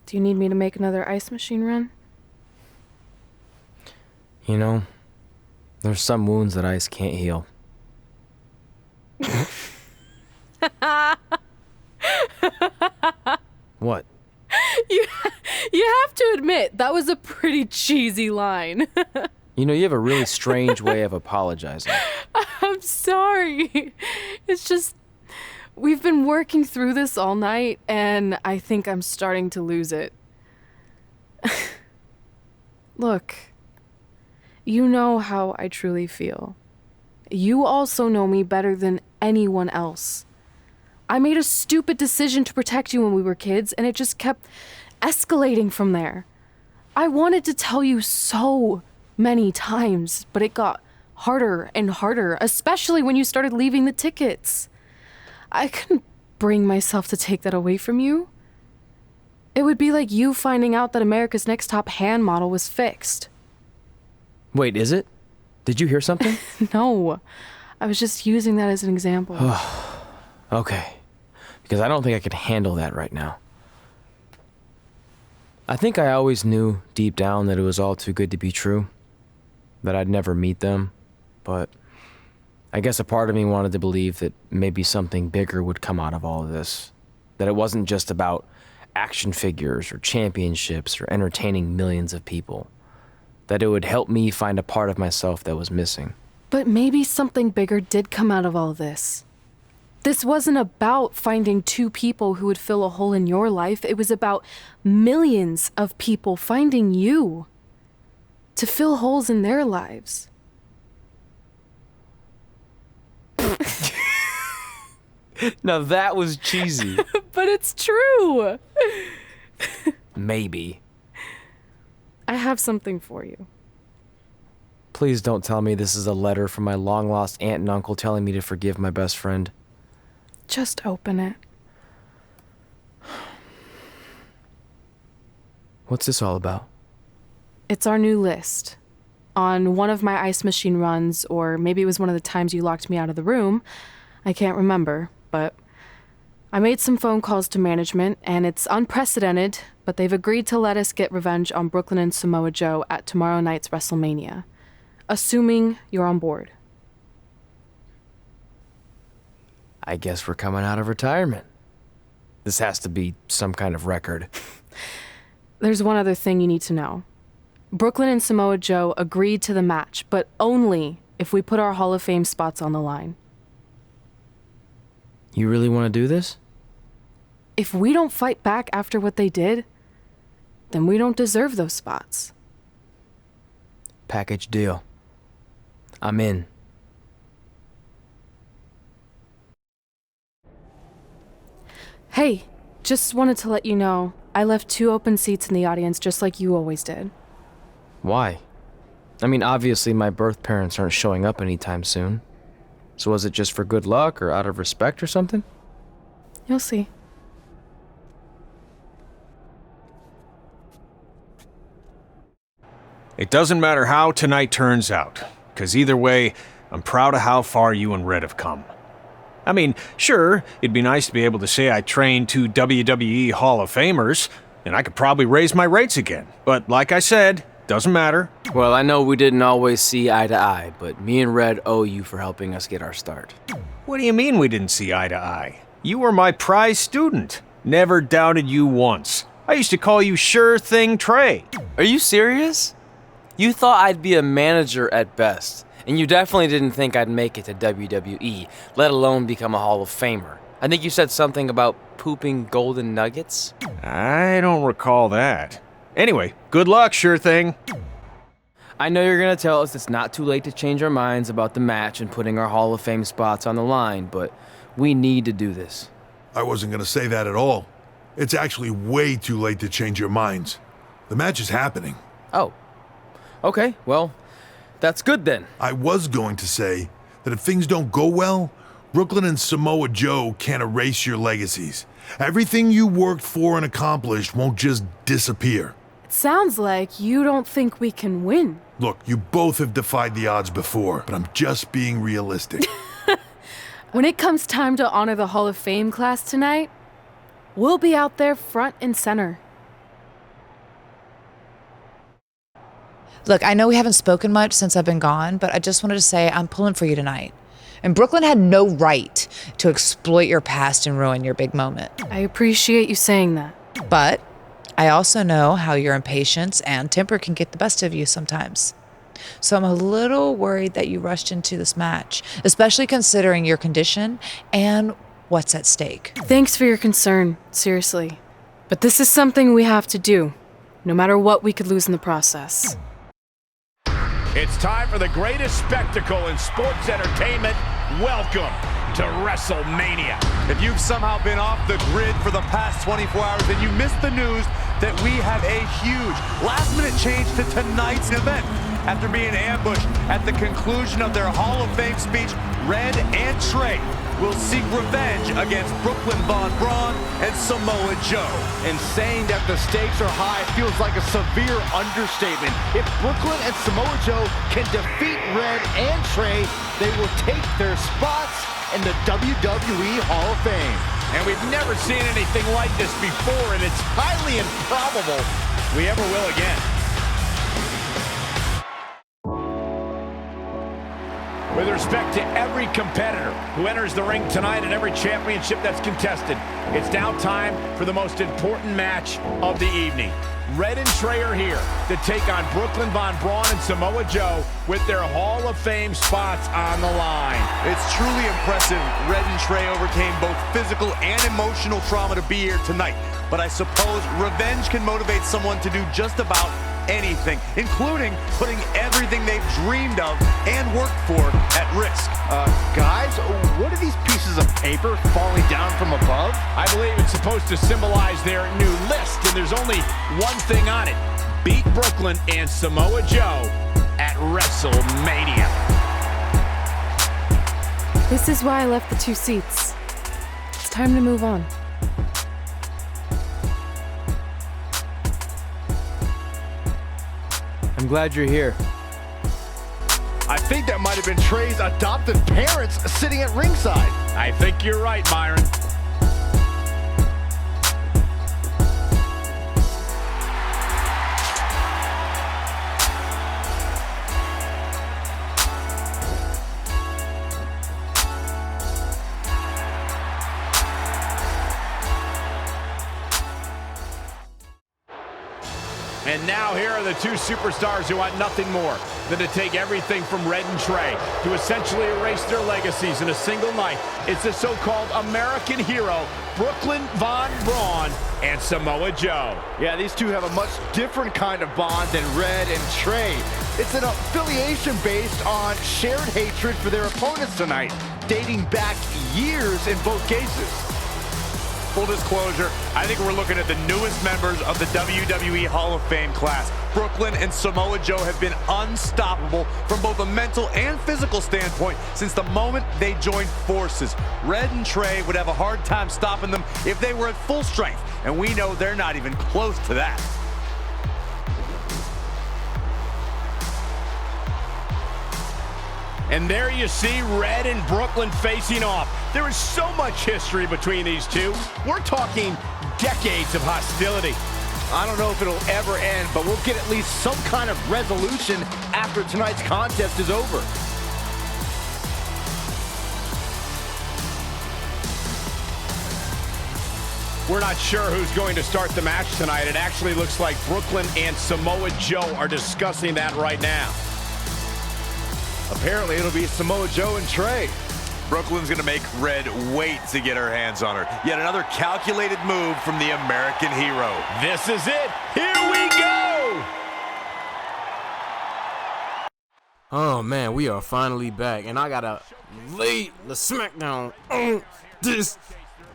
Do you need me to make another ice machine run? You know, there's some wounds that ice can't heal. What? You have to admit, that was a pretty cheesy line. You know, you have a really strange way of apologizing. I'm sorry. It's just, we've been working through this all night, and I think I'm starting to lose it. Look, you know how I truly feel. You also know me better than anyone else. I made a stupid decision to protect you when we were kids, and it just kept escalating from there. I wanted to tell you so many times, but it got harder and harder, especially when you started leaving the tickets. I couldn't bring myself to take that away from you. It would be like you finding out that America's Next Top hand model was fixed. Wait, is it? Did you hear something? No, I was just using that as an example. Okay, because I don't think I could handle that right now. I think I always knew deep down that it was all too good to be true, that I'd never meet them, but I guess a part of me wanted to believe that maybe something bigger would come out of all of this, that it wasn't just about action figures or championships or entertaining millions of people, that it would help me find a part of myself that was missing. But maybe something bigger did come out of all this. This wasn't about finding two people who would fill a hole in your life. It was about millions of people finding you to fill holes in their lives. Now that was cheesy. But it's true. Maybe. I have something for you. Please don't tell me this is a letter from my long-lost aunt and uncle telling me to forgive my best friend. Just open it. What's this all about? It's our new list. On one of my ice machine runs, or maybe it was one of the times you locked me out of the room, I can't remember, but I made some phone calls to management, and it's unprecedented, but they've agreed to let us get revenge on Brooklyn and Samoa Joe at tomorrow night's WrestleMania, assuming you're on board. I guess we're coming out of retirement. This has to be some kind of record. There's one other thing you need to know. Brooklyn and Samoa Joe agreed to the match, but only if we put our Hall of Fame spots on the line. You really want to do this? If we don't fight back after what they did, then we don't deserve those spots. Package deal. I'm in. Hey, just wanted to let you know, I left 2 open seats in the audience just like you always did. Why? I mean, obviously my birth parents aren't showing up anytime soon. So was it just for good luck or out of respect or something? You'll see. It doesn't matter how tonight turns out, because either way, I'm proud of how far you and Red have come. I mean, sure, it'd be nice to be able to say I trained 2 WWE Hall of Famers, and I could probably raise my rates again. But like I said, doesn't matter. Well, I know we didn't always see eye to eye, but me and Red owe you for helping us get our start. What do you mean we didn't see eye to eye? You were my prize student. Never doubted you once. I used to call you Sure Thing Trey. Are you serious? You thought I'd be a manager at best, and you definitely didn't think I'd make it to WWE, let alone become a Hall of Famer. I think you said something about pooping golden nuggets? I don't recall that. Anyway, good luck, Sure Thing. I know you're gonna tell us it's not too late to change our minds about the match and putting our Hall of Fame spots on the line, but we need to do this. I wasn't gonna say that at all. It's actually way too late to change your minds. The match is happening. Oh. Okay, well, that's good then. I was going to say that if things don't go well, Brooklyn and Samoa Joe can't erase your legacies. Everything you worked for and accomplished won't just disappear. It sounds like you don't think we can win. Look, you both have defied the odds before, but I'm just being realistic. When it comes time to honor the Hall of Fame class tonight, we'll be out there front and center. Look, I know we haven't spoken much since I've been gone, but I just wanted to say I'm pulling for you tonight. And Brooklyn had no right to exploit your past and ruin your big moment. I appreciate you saying that. But I also know how your impatience and temper can get the best of you sometimes. So I'm a little worried that you rushed into this match, especially considering your condition and what's at stake. Thanks for your concern, seriously. But this is something we have to do, no matter what we could lose in the process. It's time for the greatest spectacle in sports entertainment. Welcome to WrestleMania. If you've somehow been off the grid for the past 24 hours, then you missed the news that we have a huge last-minute change to tonight's event. After being ambushed at the conclusion of their Hall of Fame speech, Red and Trey will seek revenge against Brooklyn Von Braun and Samoa Joe. And saying that the stakes are high feels like a severe understatement. If Brooklyn and Samoa Joe can defeat Red and Trey, they will take their spots in the WWE Hall of Fame. And we've never seen anything like this before, and it's highly improbable we ever will again. With respect to every competitor who enters the ring tonight and every championship that's contested, it's now time for the most important match of the evening. Red and Trey are here to take on Brooklyn Von Braun and Samoa Joe with their Hall of Fame spots on the line. It's truly impressive Red and Trey overcame both physical and emotional trauma to be here tonight. But I suppose revenge can motivate someone to do just about anything, including putting everything they've dreamed of and worked for at risk. Guys, what are these pieces of paper falling down from above? I believe it's supposed to symbolize their new list, and there's only one thing on it. Beat Brooklyn and Samoa Joe at WrestleMania. This is why I left the 2 seats. It's time to move on. I'm glad you're here. I think that might have been Trey's adopted parents sitting at ringside. I think you're right, Myron. And now here are the 2 superstars who want nothing more than to take everything from Red and Trey to essentially erase their legacies in a single night. It's the so-called American hero, Brooklyn Von Braun and Samoa Joe. Yeah, these two have a much different kind of bond than Red and Trey. It's an affiliation based on shared hatred for their opponents tonight, dating back years in both cases. Full disclosure, I think we're looking at the newest members of the WWE Hall of Fame class. Brooklyn and Samoa Joe have been unstoppable from both a mental and physical standpoint since the moment they joined forces. Red and Trey would have a hard time stopping them if they were at full strength, and we know they're not even close to that. And there you see Red and Brooklyn facing off. There is so much history between these two. We're talking decades of hostility. I don't know if it'll ever end, but we'll get at least some kind of resolution after tonight's contest is over. We're not sure who's going to start the match tonight. It actually looks like Brooklyn and Samoa Joe are discussing that right now. Apparently, it'll be Samoa Joe and Trey. Brooklyn's gonna make Red wait to get her hands on her. Yet another calculated move from the American hero. This is it. Here we go. Oh man, we are finally back, and I gotta lay the smackdown on this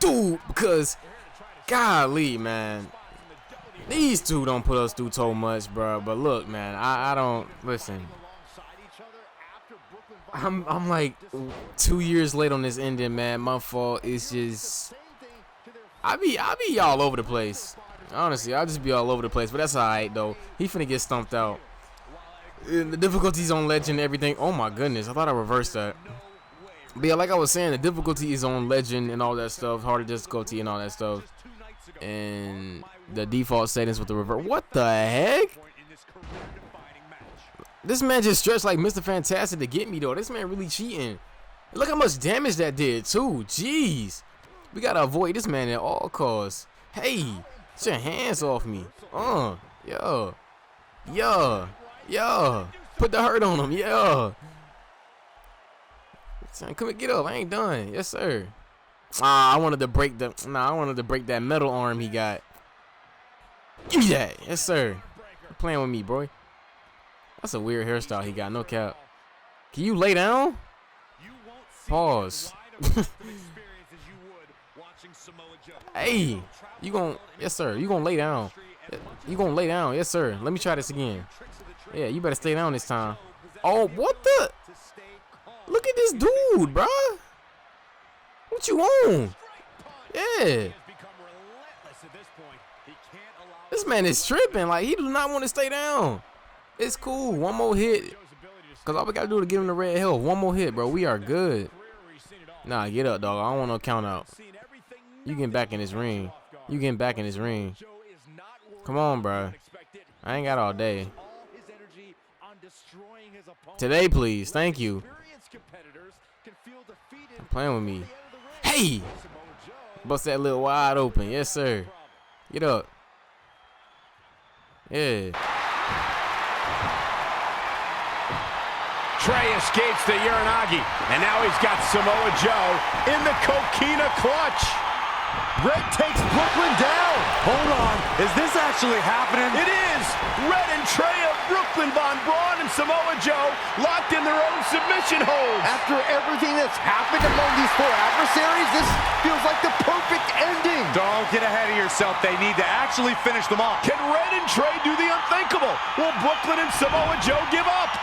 dude because, golly, man, these two don't put us through so much, bro. But look, man, I don't listen. I'm like 2 years late on this ending, man. My fault. It's just I be all over the place. Honestly, I'll just be all over the place. But that's alright though. He finna get stumped out. And the difficulties on Legend and everything. Oh my goodness, I thought I reversed that. But yeah, like I was saying, the difficulty is on Legend and all that stuff, harder difficulty and all that stuff. And the default settings with the reverse. What the heck? This man just stretched like Mr. Fantastic to get me, though. This man really cheating. Look how much damage that did, too. Jeez. We gotta avoid this man at all costs. Hey, get your hands off me. Yeah. Put the hurt on him, yeah. Come and get up. I ain't done. Yes, sir. I wanted to break that metal arm he got. Give me that. Yes, sir. You're playing with me, bro. That's a weird hairstyle he got. No cap. Can you lay down? Pause. Hey, you gon', yes, sir. You gonna lay down. You gonna lay down. Yes, sir. Let me try this again. Yeah, you better stay down this time. Oh, what the? Look at this dude, bro. What you on? Yeah. This man is tripping. Like, he do not want to stay down. It's cool. One more hit. Because all we got to do is get him the red health. One more hit, bro. We are good. Nah, get up, dog. I don't want no count out. You getting back in this ring. You getting back in this ring. Come on, bro. I ain't got all day. Today, please. Thank you. You're playing with me. Hey! Bust that little wide open. Yes, sir. Get up. Yeah. Trey escapes the Uranagi, and now he's got Samoa Joe in the Coquina clutch. Red takes Brooklyn down. Hold on, is this actually happening? It is! Red and Trey of Brooklyn, Von Braun, and Samoa Joe locked in their own submission holds. After everything that's happened among these four adversaries, this feels like the perfect ending. Don't get ahead of yourself. They need to actually finish them off. Can Red and Trey do the unthinkable? Will Brooklyn and Samoa Joe give up?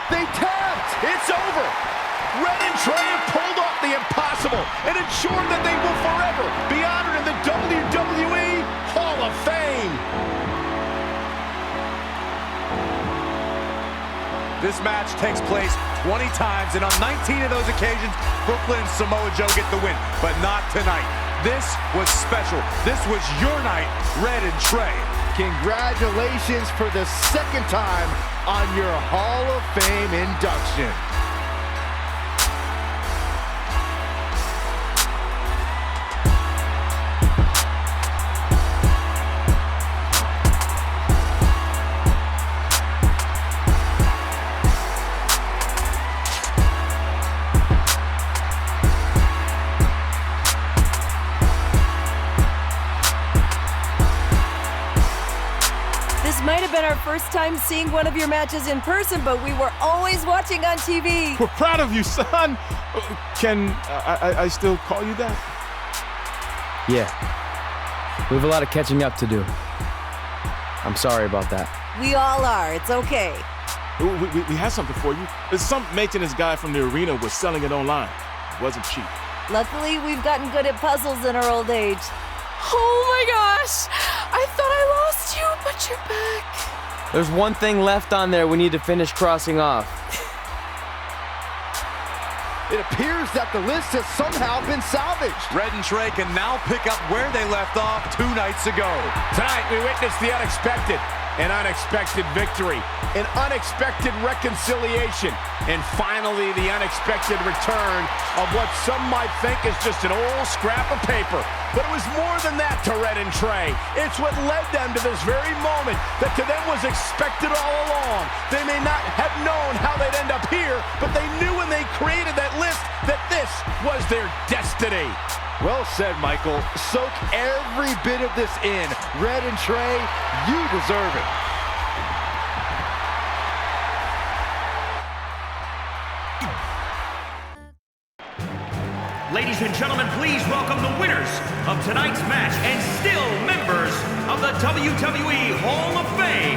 They tapped! It's over! Red and Trey have pulled off the impossible and ensured that they will forever be honored in the WWE Hall of Fame. This match takes place 20 times, and on 19 of those occasions, Brooklyn and Samoa Joe get the win, but not tonight. This was special. This was your night, Red and Trey. Congratulations for the second time on your Hall of Fame induction. Might have been our first time seeing one of your matches in person, but we were always watching on TV. We're proud of you, son. Can I still call you that? Yeah. We have a lot of catching up to do. I'm sorry about that. We all are. It's okay. We have something for you. Some maintenance guy from the arena was selling it online. It wasn't cheap. Luckily, we've gotten good at puzzles in our old age. Oh my gosh! I thought I lost you, but you're back. There's one thing left on there we need to finish crossing off. It appears that the list has somehow been salvaged. Red and Trey can now pick up where they left off 2 nights ago. Tonight, we witnessed the unexpected, an unexpected victory, an unexpected reconciliation, and finally the unexpected return of what some might think is just an old scrap of paper. But it was more than that to Red and Trey. It's what led them to this very moment that to them was expected all along. They may not have known how they'd end up here, but they knew when they created that list that this was their destiny. Well said, Michael. Soak every bit of this in. Red and Trey, you deserve it. Ladies and gentlemen, please welcome the winners of tonight's match and still members of the WWE Hall of Fame,